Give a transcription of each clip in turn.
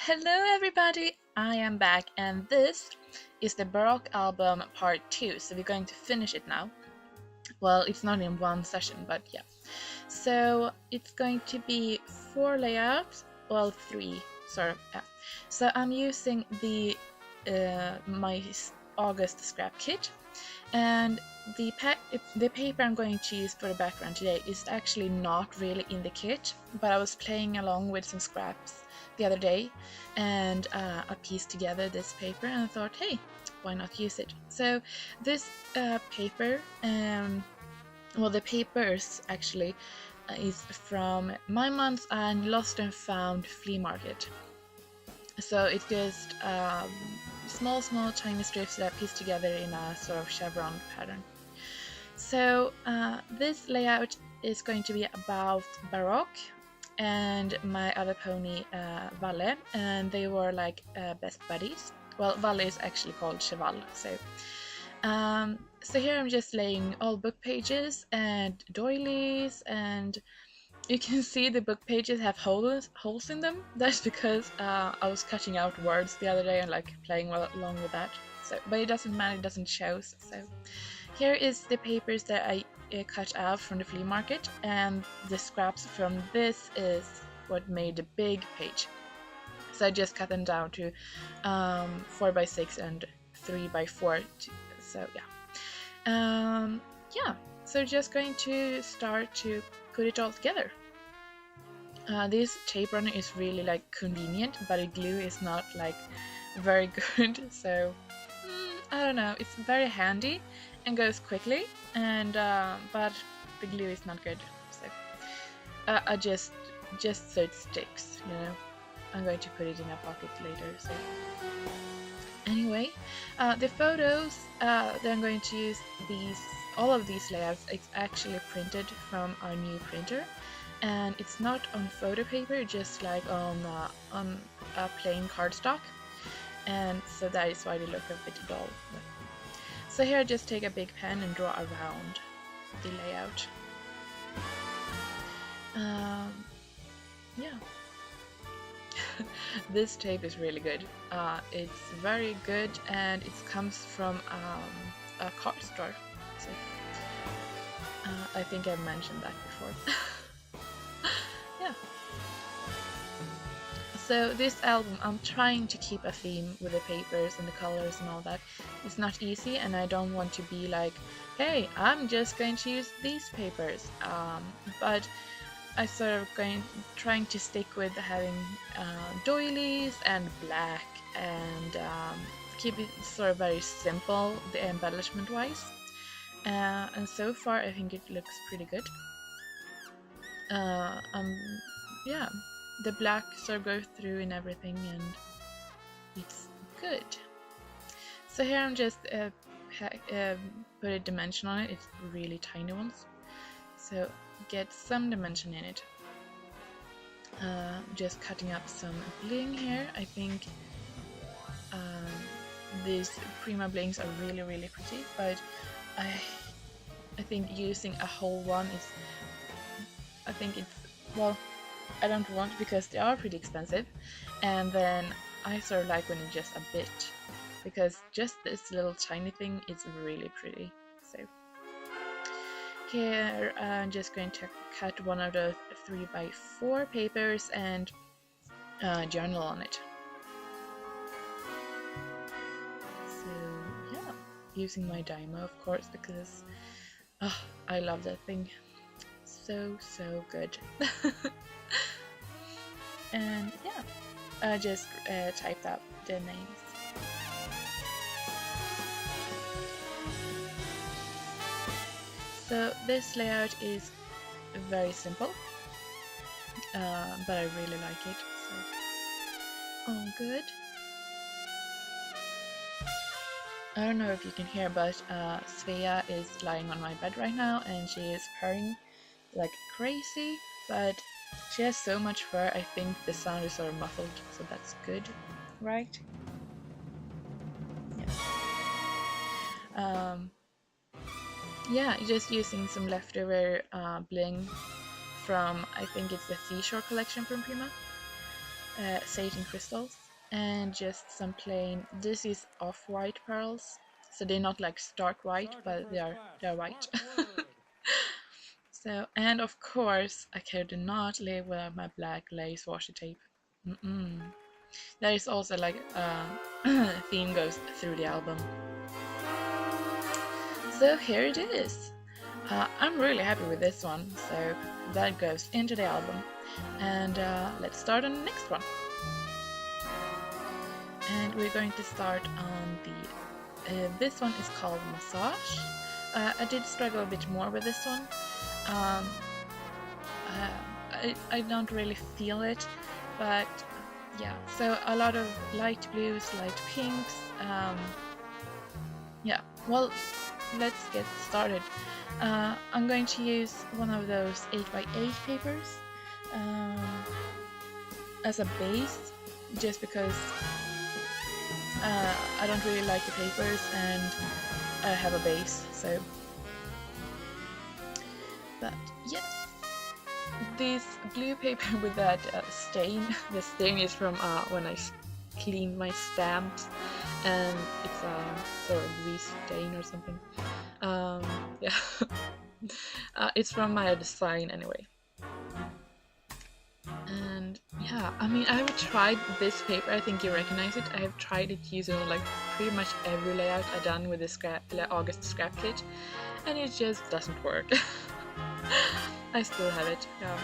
Hello everybody, I am back and this is the Barock album part 2, so we're going to finish it now. Well, it's not in one session, but yeah. So it's going to be 4 layouts, well 3, sort of, yeah. So I'm using the my August scrap kit, and the paper I'm going to use for the background today is actually not really in the kit, but I was playing along with some scraps the other day, and I pieced together this paper and I thought, hey, why not use it? So this paper, well, the papers actually is from my month's and lost and found flea market. So it's just small tiny strips that are pieced together in a sort of chevron pattern. So this layout is going to be about Barock and my other pony Valle, and they were like best buddies. Well, Valle is actually called Cheval. So here I'm just laying all book pages and doilies, and you can see the book pages have holes in them. That's because I was cutting out words the other day and like playing along with that. So, but it doesn't matter, it doesn't show. So here is the papers that I cut out from the flea market, and the scraps from this is what made the big page. So I just cut them down to 4x6 and 3x4. So yeah, so just going to start to put it all together. This tape runner is really like convenient, but the glue is not like very good. So I don't know, it's very handy and goes quickly, and but the glue is not good. So I just so it sticks, you know. I'm going to put it in a pocket later. So anyway, the photos that I'm going to use, all of these layouts, it's actually printed from our new printer, and it's not on photo paper, just like on a plain cardstock, and so that is why they look a bit dull. So here I just take a big pen and draw around the layout. Yeah. This tape is really good. It's very good, and it comes from a card store. So, I think I mentioned that before. Yeah. So this album, I'm trying to keep a theme with the papers and the colors and all that. It's not easy, and I don't want to be like, hey, I'm just going to use these papers. But I sort of trying to stick with having doilies and black, and keep it sort of very simple, the embellishment wise. And so far I think it looks pretty good. Yeah, the black sort of goes through and everything, and it's good. So here I'm just put a dimension on it. It's really tiny ones, so get some dimension in it. Just cutting up some bling here. I think these Prima blings are really pretty, but I think using a whole one is, I think it's, well, I don't want, because they are pretty expensive, and then I sort of like when it's just a bit, because just this little tiny thing is really pretty. So here I'm just going to cut one of the 3x4 papers and journal on it. So yeah, using my Dymo, of course, because I love that thing. So good. And yeah, I just typed out the names. So this layout is very simple, but I really like it. So all good. I don't know if you can hear, but Svea is lying on my bed right now, and she is purring like crazy, but she has so much fur, I think the sound is sort of muffled, so that's good, right? Yeah. Yeah, just using some leftover bling from, I think it's the Seashore collection from Prima. satin crystals, and just some plain. This is off-white pearls, so they're not like stark white, but they're white. So, and of course, I could not live without my black lace washi tape. There is also like theme goes through the album. So here it is. I'm really happy with this one, so that goes into the album. And let's start on the next one. And we're going to start on the, this one is called Massage. I did struggle a bit more with this one. I don't really feel it, but yeah, so a lot of light blues, light pinks. Yeah, well, let's get started. I'm going to use one of those 8x8 papers as a base, just because I don't really like the papers and I have a base, so. But yes, this blue paper with that stain, the stain is from when I cleaned my stamps, and it's a sort of grease stain or something. Yeah, it's from my design anyway. And yeah, I mean, I have tried this paper. I think you recognize it. I have tried it using like pretty much every layout I've done with the August scrap kit, and it just doesn't work. I still have it, yeah.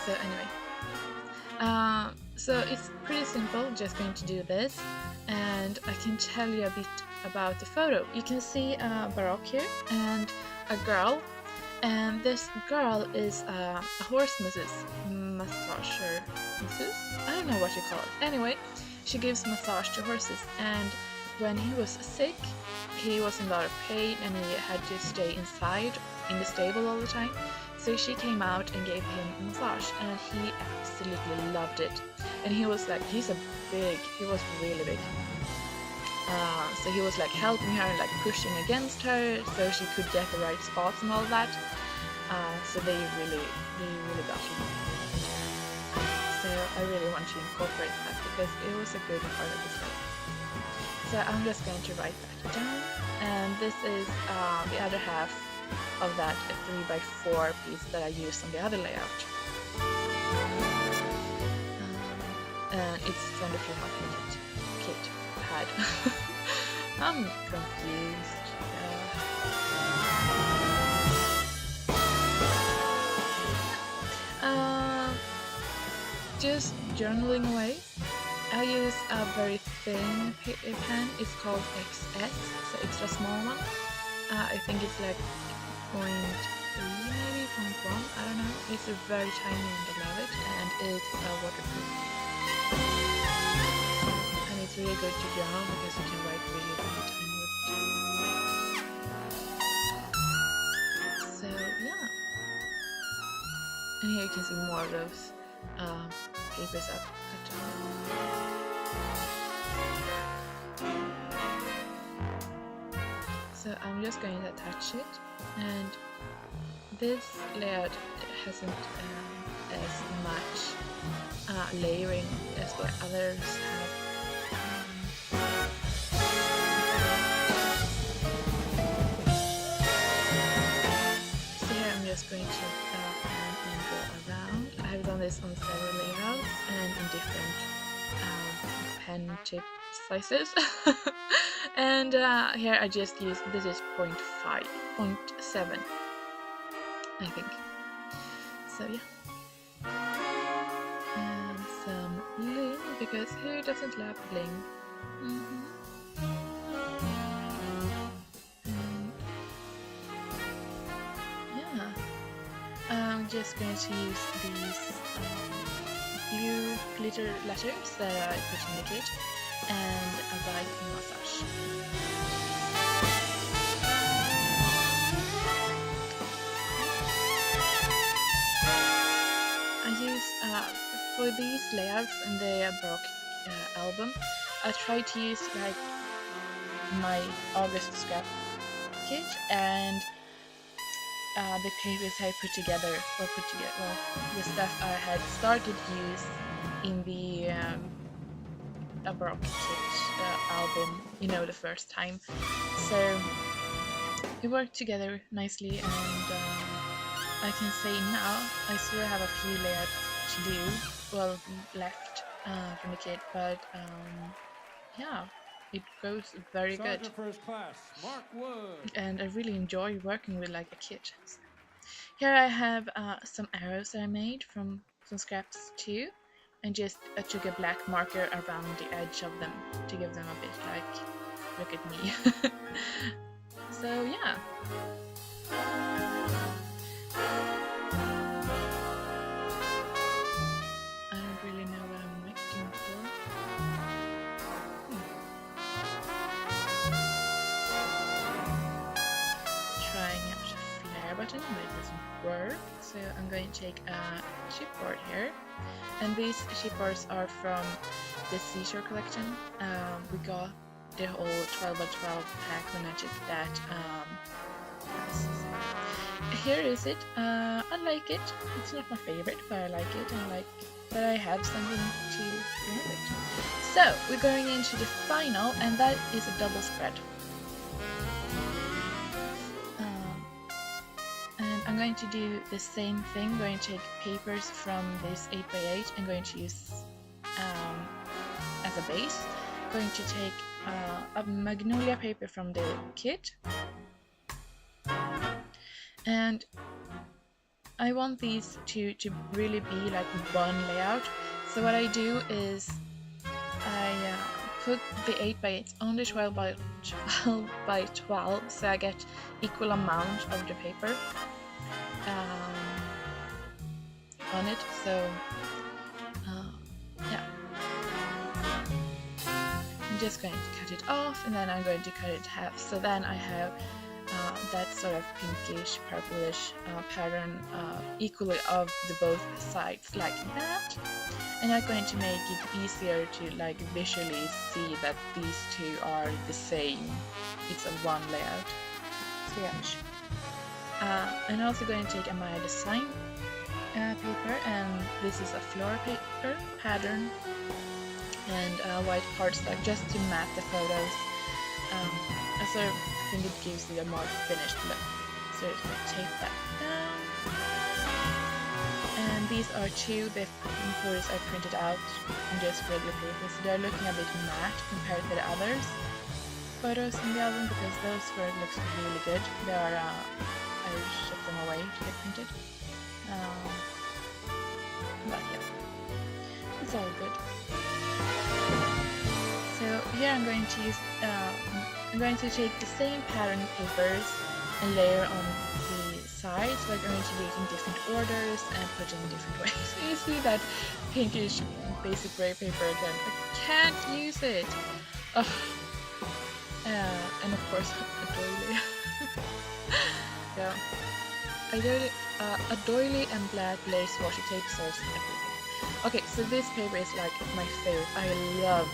So anyway, so it's pretty simple, just going to do this, and I can tell you a bit about the photo. You can see Barock here, and a girl, and this girl is a horse massager, masseuse? I don't know what you call it. Anyway, she gives massage to horses, and when he was sick, he was in a lot of pain and he had to stay inside in the stable all the time. So she came out and gave him a massage, and he absolutely loved it. And he was like, he was really big. So he was like helping her and like pushing against her so she could get the right spots and all that. So they really got him. So I really want to incorporate that because it was a good part of the story. So I'm just going to write that down, and this is the other half of that 3x4 piece that I used on the other layout. And it's from the Flea Market kit pad. I'm confused. Just journaling away. I use a very thin pen. It's called XS, so extra small one. I think it's like 0.3 maybe, 0.1, I don't know. It's a very tiny and I love it, and it's waterproof. And it's really good to journal because you can write really tiny with it. So yeah. And here you can see more of those papers I've cut down. So I'm just going to attach it, and this layout hasn't as much layering as the others have. So here I'm just going to pan and go around. I have done this on several layouts and in different pen tip sizes. And here I just use, this is 0.5, 0.7, I think. So yeah. And some bling, because who doesn't love bling? Yeah. I'm just going to use these blue glitter letters that I put in the kit, and a white massage. I use, for these layouts in the Barock album, I tried to use like my August scrap kit, and the papers I put together, well, the stuff I had started use in the Barock kit album, you know, the first time. So it worked together nicely, and I can say now I still have a few layouts to do, well, left from the kit, but yeah, it goes very good. First class, Mark Wood. And I really enjoy working with like a kit. So here I have some arrows that I made from some scraps too, and just took a black marker around the edge of them to give them a bit like, look at me. So yeah. I don't really know what I'm looking for. Trying out a flare button, but it doesn't work. So I'm going to take a chipboard here. And these chipboards are from the Seashore collection. We got the whole 12 by 12 pack when I took that. Here is it. I like it. It's not my favorite, but I like it. I like that I have something to remove it. So we're going into the final, and that is a double spread. And I'm going to do the same thing. I'm going to take papers from this 8x8 and going to use as a base. I'm going to take a magnolia paper from the kit, and I want these to really be like one layout. So what I do is I put the 8x8 on the 12 by 12, so I get equal amount of the paper on it. So yeah, I'm just going to cut it off, and then I'm going to cut it in half. So then I have that sort of pinkish, purplish pattern equally of the both sides, like that. And I'm going to make it easier to like visually see that these two are the same. It's a one layout. So yeah. I'm also going to take a My Design paper, and this is a floor paper pattern and white cardstock just to map the photos. So I think it gives you a more finished look. So just going to tape that down. And these are two the photos I printed out on just regular paper, so they're looking a bit matte compared to the others photos in the album, because those photos looks really good. They are I shipped them away to get printed. But yeah, it's all good. So here I'm going to use I'm going to take the same pattern papers and layer on the sides, but I'm going to do it in different orders and put in different ways. So you see that pinkish basic gray paper again. I can't use it. And of course a doily. Yeah, a doily and black lace washi tape solves everything. Okay, so this paper is like my favorite. I love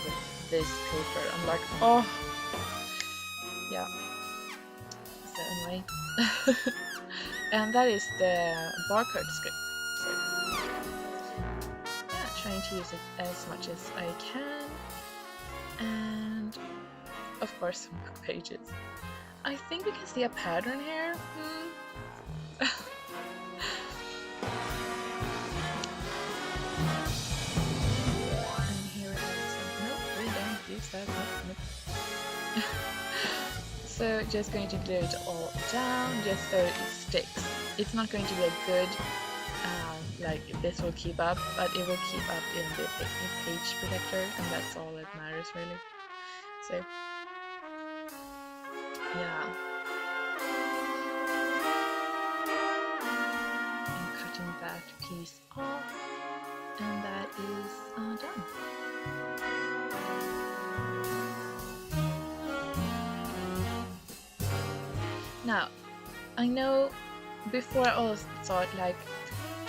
this paper. I'm like, oh yeah. So anyway, and that is the barcode script. So yeah, trying to use it as much as I can, and of course book pages. I think we can see a pattern here. And here we have some. No, we don't use that. Nope. So just going to glue it all down just so it sticks. It's not going to be a good like this will keep up, but it will keep up in the page protector, and that's all that matters really. So yeah, I'm cutting that piece off, and that is done. Now, I know before I always thought like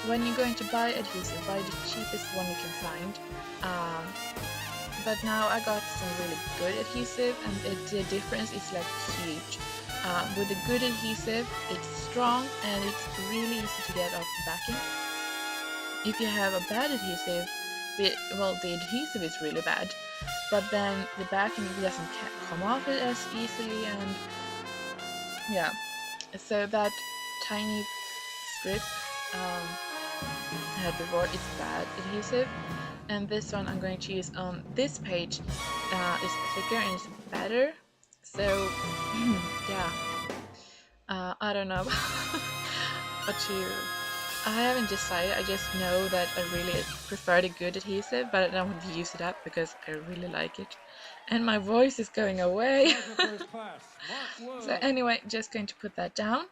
when you're going to buy adhesive, buy the cheapest one you can find. But now I got some really good adhesive, and the difference is like huge. With a good adhesive, it's strong and it's really easy to get off the backing. If you have a bad adhesive, the adhesive is really bad, but then the backing doesn't come off it as easily, and yeah, so that tiny strip I had before is bad adhesive, and this one I'm going to use on this page is thicker and it's better. So yeah, I don't know what to. I haven't decided. I just know that I really prefer the good adhesive, but I don't want to use it up because I really like it, and my voice is going away. First class, Mark So Wood. anyway, just going to put that down,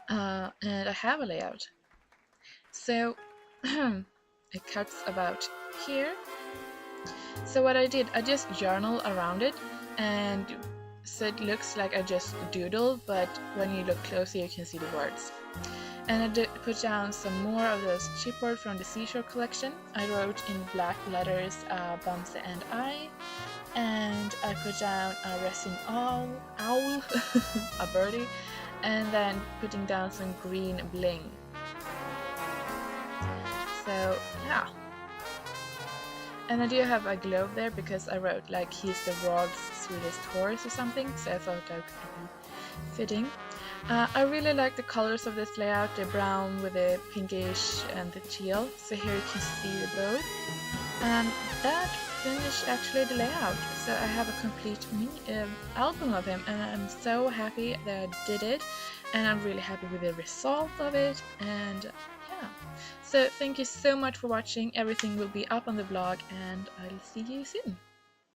and I have a layout. So it cuts about here. So what I did, I just journal around it, and so it looks like I just doodled, but when you look closer you can see the words. And I did put down some more of those chipboard from the Seashore collection. I wrote in black letters Bamse and I, and I put down a resin owl, a birdie, and then putting down some green bling. So yeah. And I do have a globe there because I wrote like he's the world's sweetest horse or something, so I thought that could be fitting. I really like the colors of this layout, the brown with the pinkish and the teal, so here you can see the both. And that finished actually the layout, so I have a complete album of him, and I'm so happy that I did it, and I'm really happy with the result of it, and yeah. So thank you so much for watching. Everything will be up on the blog, and I'll see you soon.